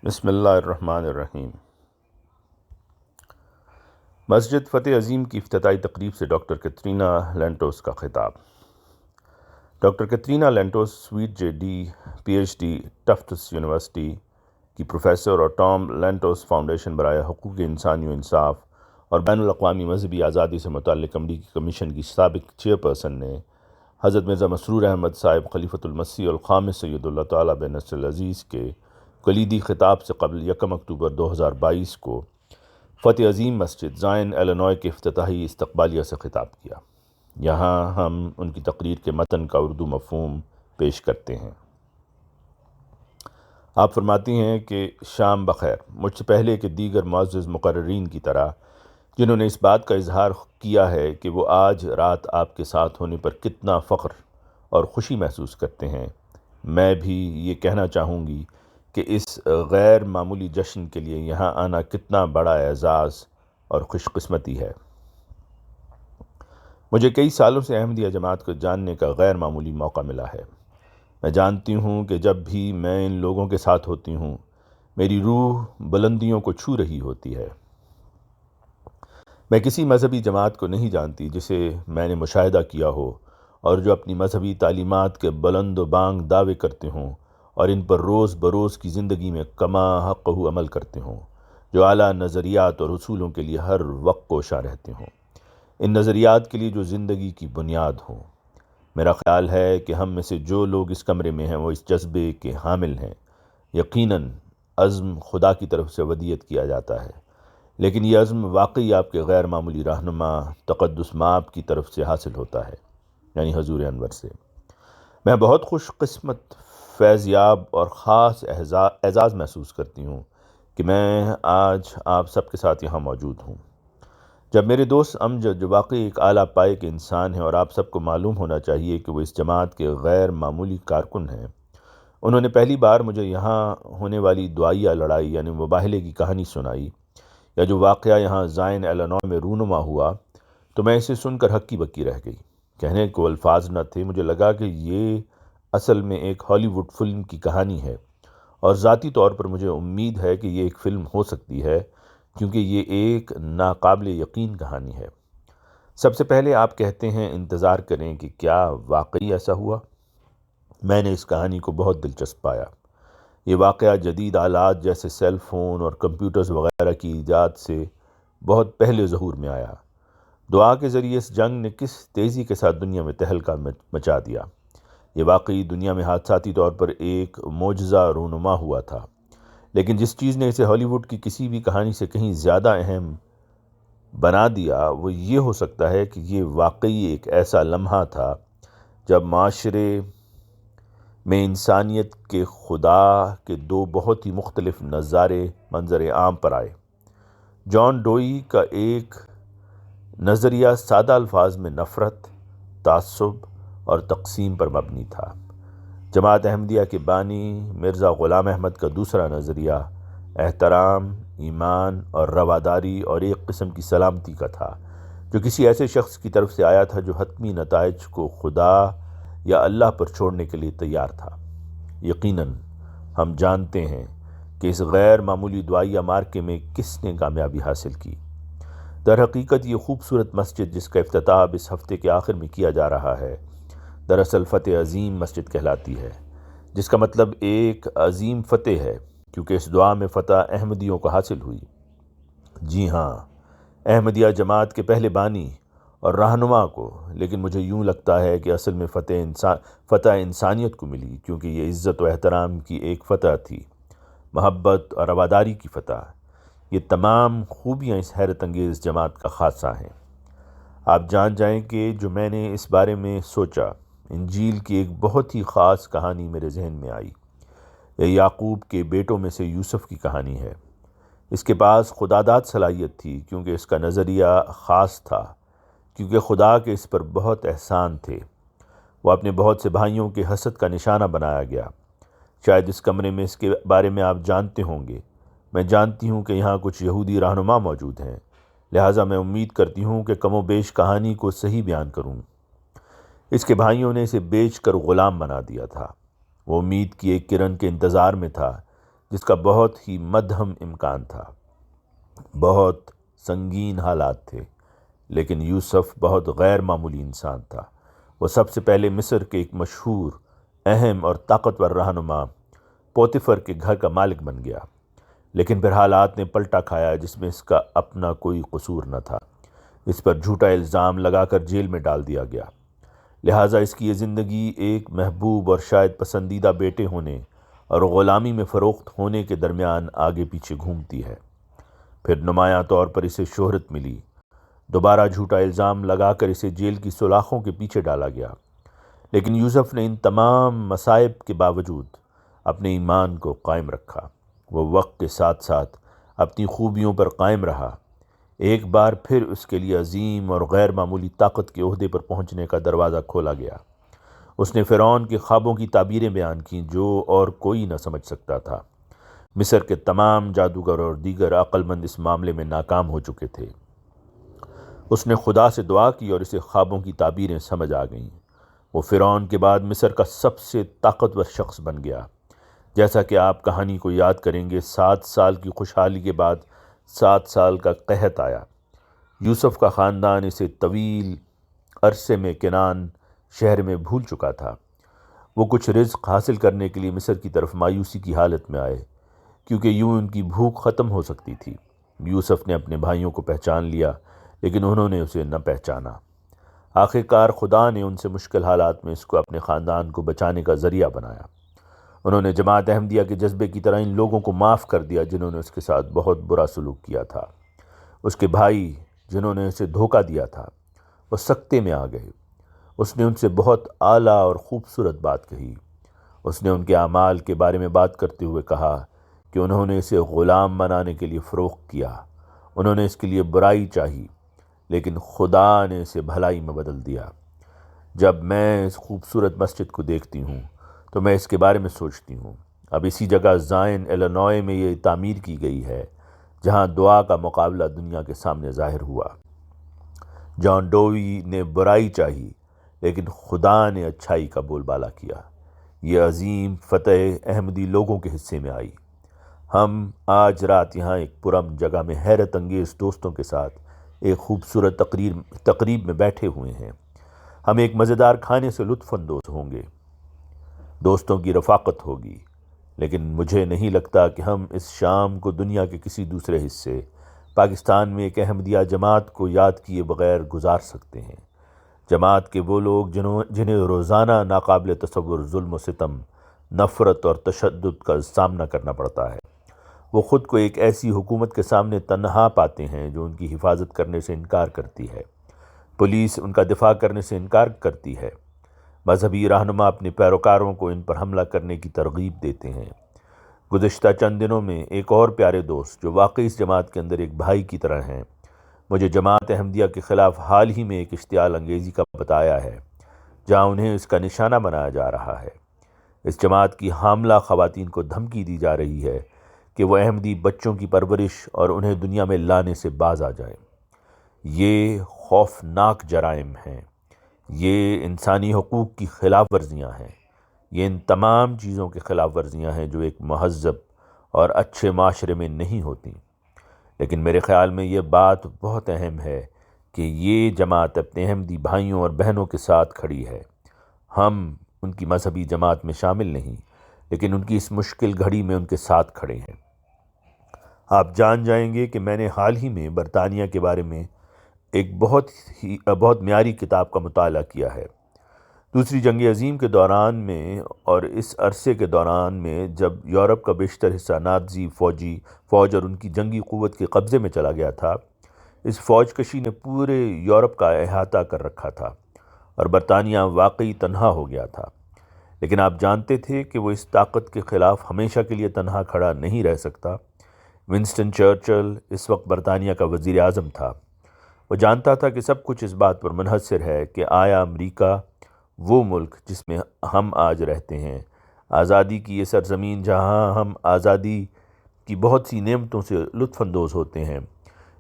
بسم اللہ الرحمن الرحیم۔ مسجد فتح عظیم کی افتتاحی تقریب سے ڈاکٹر کترینہ لینٹوس کا خطاب۔ Doctor Katrina Lantos Swett J D P H D Tufts University کی پروفیسر اور ٹام لینٹوس فاؤنڈیشن برائے حقوق انسانی و انصاف اور بین الاقوامی مذہبی آزادی سے متعلق امریکی کمیشن کی سابق چیئرپرسن نے حضرت مرزا مسرور احمد صاحب خلیفۃ المسیح الخامس سید اللہ تعالیٰ بن نصر العزیز کے کلیدی خطاب سے قبل 1 اکتوبر 2022 کو فتح عظیم مسجد زائن ایلینوائے کے افتتاحی استقبالیہ سے خطاب کیا۔ یہاں ہم ان کی تقریر کے متن کا اردو مفہوم پیش کرتے ہیں۔ آپ فرماتی ہیں کہ شام بخیر۔ مجھ سے پہلے کے دیگر معزز مقررین کی طرح جنہوں نے اس بات کا اظہار کیا ہے کہ وہ آج رات آپ کے ساتھ ہونے پر کتنا فخر اور خوشی محسوس کرتے ہیں، میں بھی یہ کہنا چاہوں گی کہ اس غیر معمولی جشن کے لیے یہاں آنا کتنا بڑا اعزاز اور خوش قسمتی ہے۔ مجھے کئی سالوں سے احمدیہ جماعت کو جاننے کا غیر معمولی موقع ملا ہے۔ میں جانتی ہوں کہ جب بھی میں ان لوگوں کے ساتھ ہوتی ہوں میری روح بلندیوں کو چھو رہی ہوتی ہے۔ میں کسی مذہبی جماعت کو نہیں جانتی جسے میں نے مشاہدہ کیا ہو اور جو اپنی مذہبی تعلیمات کے بلند و بانگ دعوے کرتے ہوں اور ان پر روز بروز کی زندگی میں کما حق عمل کرتے ہوں، جو اعلیٰ نظریات اور اصولوں کے لیے ہر وقت کوشاں رہتے ہوں، ان نظریات کے لیے جو زندگی کی بنیاد ہوں۔ میرا خیال ہے کہ ہم میں سے جو لوگ اس کمرے میں ہیں وہ اس جذبے کے حامل ہیں۔ یقیناً عزم خدا کی طرف سے ودیت کیا جاتا ہے، لیکن یہ عزم واقعی آپ کے غیر معمولی رہنما تقدس مآب کی طرف سے حاصل ہوتا ہے، یعنی حضور انور سے۔ میں بہت خوش قسمت، فیض یاب اور خاص اعزاز محسوس کرتی ہوں کہ میں آج آپ سب کے ساتھ یہاں موجود ہوں۔ جب میرے دوست امجد، جو واقعی ایک اعلیٰ پائے کے انسان ہیں اور آپ سب کو معلوم ہونا چاہیے کہ وہ اس جماعت کے غیر معمولی کارکن ہیں، انہوں نے پہلی بار مجھے یہاں ہونے والی دعائیہ لڑائی یعنی مباہلے کی کہانی سنائی، یا جو واقعہ یہاں زائن ایلینوائے میں رونما ہوا، تو میں اسے سن کر ہکی بکی رہ گئی۔ کہنے کو الفاظ نہ تھے۔ مجھے لگا کہ یہ اصل میں ایک ہالی ووڈ فلم کی کہانی ہے، اور ذاتی طور پر مجھے امید ہے کہ یہ ایک فلم ہو سکتی ہے، کیونکہ یہ ایک ناقابل یقین کہانی ہے۔ سب سے پہلے آپ کہتے ہیں انتظار کریں کہ کیا واقعی ایسا ہوا؟ میں نے اس کہانی کو بہت دلچسپ پایا۔ یہ واقعہ جدید آلات جیسے سیل فون اور کمپیوٹرز وغیرہ کی ایجاد سے بہت پہلے ظہور میں آیا۔ دعا کے ذریعے اس جنگ نے کس تیزی کے ساتھ دنیا میں تہلکہ مچا دیا۔ یہ واقعی دنیا میں حادثاتی طور پر ایک معجزہ رونما ہوا تھا، لیکن جس چیز نے اسے ہالی ووڈ کی کسی بھی کہانی سے کہیں زیادہ اہم بنا دیا وہ یہ ہو سکتا ہے کہ یہ واقعی ایک ایسا لمحہ تھا جب معاشرے میں انسانیت کے خدا کے دو بہت ہی مختلف نظارے منظر عام پر آئے۔ جان ڈوئی کا ایک نظریہ سادہ الفاظ میں نفرت، تعصب اور تقسیم پر مبنی تھا۔ جماعت احمدیہ کے بانی مرزا غلام احمد کا دوسرا نظریہ احترام، ایمان اور رواداری اور ایک قسم کی سلامتی کا تھا، جو کسی ایسے شخص کی طرف سے آیا تھا جو حتمی نتائج کو خدا یا اللہ پر چھوڑنے کے لیے تیار تھا۔ یقیناً ہم جانتے ہیں کہ اس غیر معمولی دعائیہ مارکے میں کس نے کامیابی حاصل کی۔ در حقیقت یہ خوبصورت مسجد جس کا افتتاح اس ہفتے کے آخر میں کیا جا رہا ہے، دراصل فتح عظیم مسجد کہلاتی ہے، جس کا مطلب ایک عظیم فتح ہے، کیونکہ اس دعا میں فتح احمدیوں کو حاصل ہوئی۔ جی ہاں، احمدیہ جماعت کے پہلے بانی اور رہنما کو، لیکن مجھے یوں لگتا ہے کہ اصل میں فتح انسانیت کو ملی، کیونکہ یہ عزت و احترام کی ایک فتح تھی، محبت اور رواداری کی فتح۔ یہ تمام خوبیاں اس حیرت انگیز جماعت کا خاصہ ہیں۔ آپ جان جائیں کہ جو میں نے اس بارے میں سوچا، انجیل کی ایک بہت ہی خاص کہانی میرے ذہن میں آئی۔ یہ یعقوب کے بیٹوں میں سے یوسف کی کہانی ہے۔ اس کے پاس خداداد صلاحیت تھی، کیونکہ اس کا نظریہ خاص تھا، کیونکہ خدا کے اس پر بہت احسان تھے۔ وہ اپنے بہت سے بھائیوں کے حسد کا نشانہ بنایا گیا۔ شاید اس کمرے میں اس کے بارے میں آپ جانتے ہوں گے۔ میں جانتی ہوں کہ یہاں کچھ یہودی رہنما موجود ہیں، لہٰذا میں امید کرتی ہوں کہ کم و بیش کہانی کو صحیح بیان کروں۔ اس کے بھائیوں نے اسے بیچ کر غلام بنا دیا تھا۔ وہ امید کی ایک کرن کے انتظار میں تھا، جس کا بہت ہی مدھم امکان تھا۔ بہت سنگین حالات تھے، لیکن یوسف بہت غیر معمولی انسان تھا۔ وہ سب سے پہلے مصر کے ایک مشہور، اہم اور طاقتور رہنما پوتیفر کے گھر کا مالک بن گیا، لیکن پھر حالات نے پلٹا کھایا جس میں اس کا اپنا کوئی قصور نہ تھا۔ اس پر جھوٹا الزام لگا کر جیل میں ڈال دیا گیا، لہٰذا اس کی یہ زندگی ایک محبوب اور شاید پسندیدہ بیٹے ہونے اور غلامی میں فروخت ہونے کے درمیان آگے پیچھے گھومتی ہے۔ پھر نمایاں طور پر اسے شہرت ملی، دوبارہ جھوٹا الزام لگا کر اسے جیل کی سلاخوں کے پیچھے ڈالا گیا، لیکن یوسف نے ان تمام مصائب کے باوجود اپنے ایمان کو قائم رکھا۔ وہ وقت کے ساتھ ساتھ اپنی خوبیوں پر قائم رہا۔ ایک بار پھر اس کے لیے عظیم اور غیر معمولی طاقت کے عہدے پر پہنچنے کا دروازہ کھولا گیا۔ اس نے فرعون کے خوابوں کی تعبیریں بیان کیں جو اور کوئی نہ سمجھ سکتا تھا۔ مصر کے تمام جادوگر اور دیگر عقل مند اس معاملے میں ناکام ہو چکے تھے۔ اس نے خدا سے دعا کی اور اسے خوابوں کی تعبیریں سمجھ آ گئیں۔ وہ فرعون کے بعد مصر کا سب سے طاقتور شخص بن گیا۔ جیسا کہ آپ کہانی کو یاد کریں گے، 7 سال کی خوشحالی کے بعد 7 سال کا قحط آیا۔ یوسف کا خاندان اسے طویل عرصے میں کنعان شہر میں بھول چکا تھا۔ وہ کچھ رزق حاصل کرنے کے لیے مصر کی طرف مایوسی کی حالت میں آئے، کیونکہ یوں ان کی بھوک ختم ہو سکتی تھی۔ یوسف نے اپنے بھائیوں کو پہچان لیا، لیکن انہوں نے اسے نہ پہچانا۔ آخر کار خدا نے ان سے مشکل حالات میں اس کو اپنے خاندان کو بچانے کا ذریعہ بنایا۔ انہوں نے جماعت احمدیہ کے جذبے کی طرح ان لوگوں کو معاف کر دیا جنہوں نے اس کے ساتھ بہت برا سلوک کیا تھا۔ اس کے بھائی جنہوں نے اسے دھوکہ دیا تھا وہ سکتے میں آ گئے۔ اس نے ان سے بہت اعلیٰ اور خوبصورت بات کہی۔ اس نے ان کے اعمال کے بارے میں بات کرتے ہوئے کہا کہ انہوں نے اسے غلام بنانے کے لیے فروخت کیا، انہوں نے اس کے لیے برائی چاہی، لیکن خدا نے اسے بھلائی میں بدل دیا۔ جب میں اس خوبصورت مسجد کو دیکھتی ہوں تو میں اس کے بارے میں سوچتی ہوں، اب اسی جگہ زائن ایلینوائے میں یہ تعمیر کی گئی ہے جہاں دعا کا مقابلہ دنیا کے سامنے ظاہر ہوا۔ جان ڈوئی نے برائی چاہی، لیکن خدا نے اچھائی کا بول بالا کیا۔ یہ عظیم فتح احمدی لوگوں کے حصے میں آئی۔ ہم آج رات یہاں ایک پرامن جگہ میں حیرت انگیز دوستوں کے ساتھ ایک خوبصورت تقریب میں بیٹھے ہوئے ہیں۔ ہم ایک مزیدار کھانے سے لطف اندوز ہوں گے، دوستوں کی رفاقت ہوگی، لیکن مجھے نہیں لگتا کہ ہم اس شام کو دنیا کے کسی دوسرے حصے پاکستان میں ایک احمدیہ جماعت کو یاد کیے بغیر گزار سکتے ہیں۔ جماعت کے وہ لوگ جنہیں روزانہ ناقابل تصور ظلم و ستم، نفرت اور تشدد کا سامنا کرنا پڑتا ہے۔ وہ خود کو ایک ایسی حکومت کے سامنے تنہا پاتے ہیں جو ان کی حفاظت کرنے سے انکار کرتی ہے۔ پولیس ان کا دفاع کرنے سے انکار کرتی ہے۔ مذہبی رہنما اپنے پیروکاروں کو ان پر حملہ کرنے کی ترغیب دیتے ہیں۔ گزشتہ چند دنوں میں ایک اور پیارے دوست جو واقعی اس جماعت کے اندر ایک بھائی کی طرح ہیں، مجھے جماعت احمدیہ کے خلاف حال ہی میں ایک اشتعال انگیزی کا بتایا ہے جہاں انہیں اس کا نشانہ بنایا جا رہا ہے۔ اس جماعت کی حاملہ خواتین کو دھمکی دی جا رہی ہے کہ وہ احمدی بچوں کی پرورش اور انہیں دنیا میں لانے سے باز آ جائیں۔ یہ خوفناک جرائم ہیں، یہ انسانی حقوق کی خلاف ورزیاں ہیں، یہ ان تمام چیزوں کی خلاف ورزیاں ہیں جو ایک مہذب اور اچھے معاشرے میں نہیں ہوتی۔ لیکن میرے خیال میں یہ بات بہت اہم ہے کہ یہ جماعت اپنے احمدی بھائیوں اور بہنوں کے ساتھ کھڑی ہے۔ ہم ان کی مذہبی جماعت میں شامل نہیں، لیکن ان کی اس مشکل گھڑی میں ان کے ساتھ کھڑے ہیں۔ آپ جان جائیں گے کہ میں نے حال ہی میں برطانیہ کے بارے میں ایک بہت معیاری کتاب کا مطالعہ کیا ہے۔ دوسری جنگ عظیم کے دوران میں اور اس عرصے کے دوران میں جب یورپ کا بیشتر حصہ نازی فوج اور ان کی جنگی قوت کے قبضے میں چلا گیا تھا، اس فوج کشی نے پورے یورپ کا احاطہ کر رکھا تھا اور برطانیہ واقعی تنہا ہو گیا تھا۔ لیکن آپ جانتے تھے کہ وہ اس طاقت کے خلاف ہمیشہ کے لیے تنہا کھڑا نہیں رہ سکتا۔ ونسٹن چرچل اس وقت برطانیہ کا وزیر اعظم تھا۔ وہ جانتا تھا کہ سب کچھ اس بات پر منحصر ہے کہ آیا امریکہ، وہ ملک جس میں ہم آج رہتے ہیں، آزادی کی یہ سرزمین جہاں ہم آزادی کی بہت سی نعمتوں سے لطف اندوز ہوتے ہیں،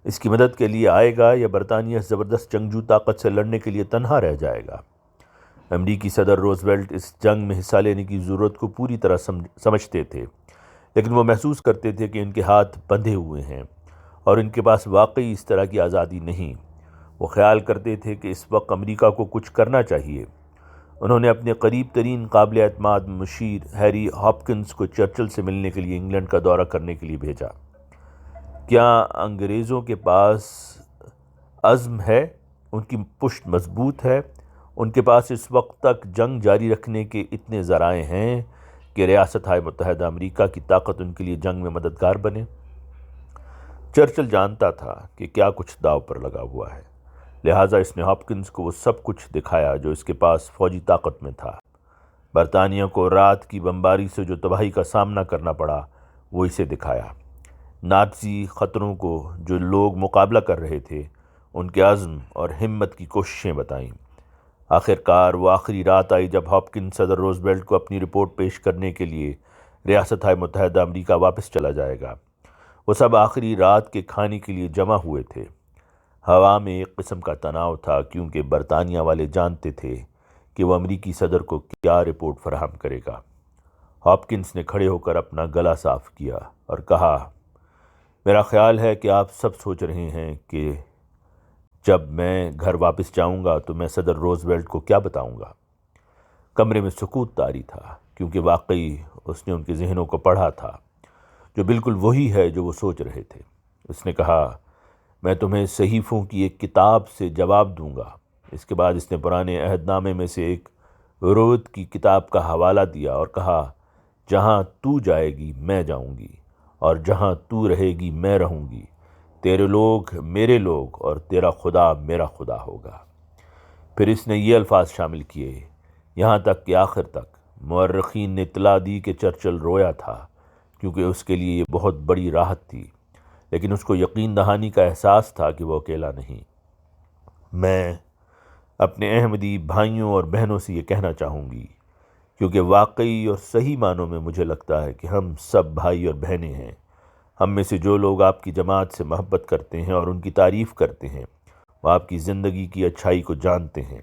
اس کی مدد کے لیے آئے گا یا برطانیہ اس زبردست جنگجو طاقت سے لڑنے کے لیے تنہا رہ جائے گا۔ امریکی صدر روزویلٹ اس جنگ میں حصہ لینے کی ضرورت کو پوری طرح سمجھتے تھے، لیکن وہ محسوس کرتے تھے کہ ان کے ہاتھ بندھے ہوئے ہیں اور ان کے پاس واقعی اس طرح کی آزادی نہیں۔ وہ خیال کرتے تھے کہ اس وقت امریکہ کو کچھ کرنا چاہیے۔ انہوں نے اپنے قریب ترین قابل اعتماد مشیر ہیری ہاپکنس کو چرچل سے ملنے کے لیے انگلینڈ کا دورہ کرنے کے لیے بھیجا۔ کیا انگریزوں کے پاس عزم ہے؟ ان کی پشت مضبوط ہے؟ ان کے پاس اس وقت تک جنگ جاری رکھنے کے اتنے ذرائع ہیں کہ ریاستہائے متحدہ امریکہ کی طاقت ان کے لیے جنگ میں مددگار بنے؟ چرچل جانتا تھا کہ کیا کچھ داؤ پر لگا ہوا ہے، لہٰذا اس نے ہاپکنس کو وہ سب کچھ دکھایا جو اس کے پاس فوجی طاقت میں تھا۔ برطانیہ کو رات کی بمباری سے جو تباہی کا سامنا کرنا پڑا وہ اسے دکھایا۔ نازی خطروں کو جو لوگ مقابلہ کر رہے تھے ان کے عزم اور ہمت کی کوششیں بتائیں۔ آخرکار وہ آخری رات آئی جب ہاپکنس صدر روزویلٹ کو اپنی رپورٹ پیش کرنے کے لیے ریاستہائے متحدہ امریکہ واپس چلا جائے گا۔ وہ سب آخری رات کے کھانے کے لیے جمع ہوئے تھے۔ ہوا میں ایک قسم کا تناؤ تھا کیونکہ برطانیہ والے جانتے تھے کہ وہ امریکی صدر کو کیا رپورٹ فراہم کرے گا۔ ہاپکنس نے کھڑے ہو کر اپنا گلا صاف کیا اور کہا، میرا خیال ہے کہ آپ سب سوچ رہے ہیں کہ جب میں گھر واپس جاؤں گا تو میں صدر روزویلٹ کو کیا بتاؤں گا۔ کمرے میں سکوت طاری تھا کیونکہ واقعی اس نے ان کے ذہنوں کو پڑھا تھا، جو بالکل وہی ہے جو وہ سوچ رہے تھے۔ اس نے کہا، میں تمہیں صحیفوں کی ایک کتاب سے جواب دوں گا۔ اس کے بعد اس نے پرانے عہد نامے میں سے ایک رود کی کتاب کا حوالہ دیا اور کہا، جہاں تو جائے گی میں جاؤں گی اور جہاں تو رہے گی میں رہوں گی، تیرے لوگ میرے لوگ اور تیرا خدا میرا خدا ہوگا۔ پھر اس نے یہ الفاظ شامل کیے، یہاں تک کہ آخر تک مورخین نے اطلاع دی کہ چرچل رویا تھا کیونکہ اس کے لیے یہ بہت بڑی راحت تھی، لیکن اس کو یقین دہانی کا احساس تھا کہ وہ اکیلا نہیں۔ میں اپنے احمدی بھائیوں اور بہنوں سے یہ کہنا چاہوں گی، کیونکہ واقعی اور صحیح معنوں میں مجھے لگتا ہے کہ ہم سب بھائی اور بہنیں ہیں۔ ہم میں سے جو لوگ آپ کی جماعت سے محبت کرتے ہیں اور ان کی تعریف کرتے ہیں وہ آپ کی زندگی کی اچھائی کو جانتے ہیں۔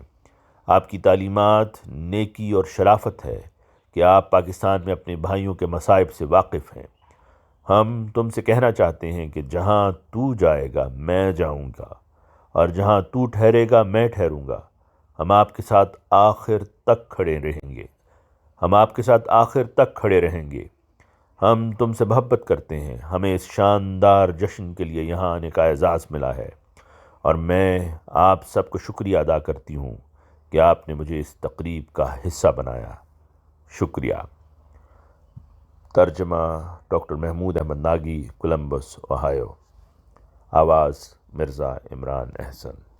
آپ کی تعلیمات نیکی اور شرافت ہے کہ آپ پاکستان میں اپنے بھائیوں کے مصائب سے واقف ہیں۔ ہم تم سے کہنا چاہتے ہیں کہ جہاں تو جائے گا میں جاؤں گا اور جہاں تو ٹھہرے گا میں ٹھہروں گا۔ ہم آپ کے ساتھ آخر تک کھڑے رہیں گے۔ ہم آپ کے ساتھ آخر تک کھڑے رہیں گے۔ ہم تم سے محبت کرتے ہیں۔ ہمیں اس شاندار جشن کے لیے یہاں آنے کا اعزاز ملا ہے اور میں آپ سب کو شکریہ ادا کرتی ہوں کہ آپ نے مجھے اس تقریب کا حصہ بنایا۔ شکریہ۔ ترجمہ doctor Mahmood Ahmed Nagi, Columbus, Ohio. آواز مرزا عمران احسن۔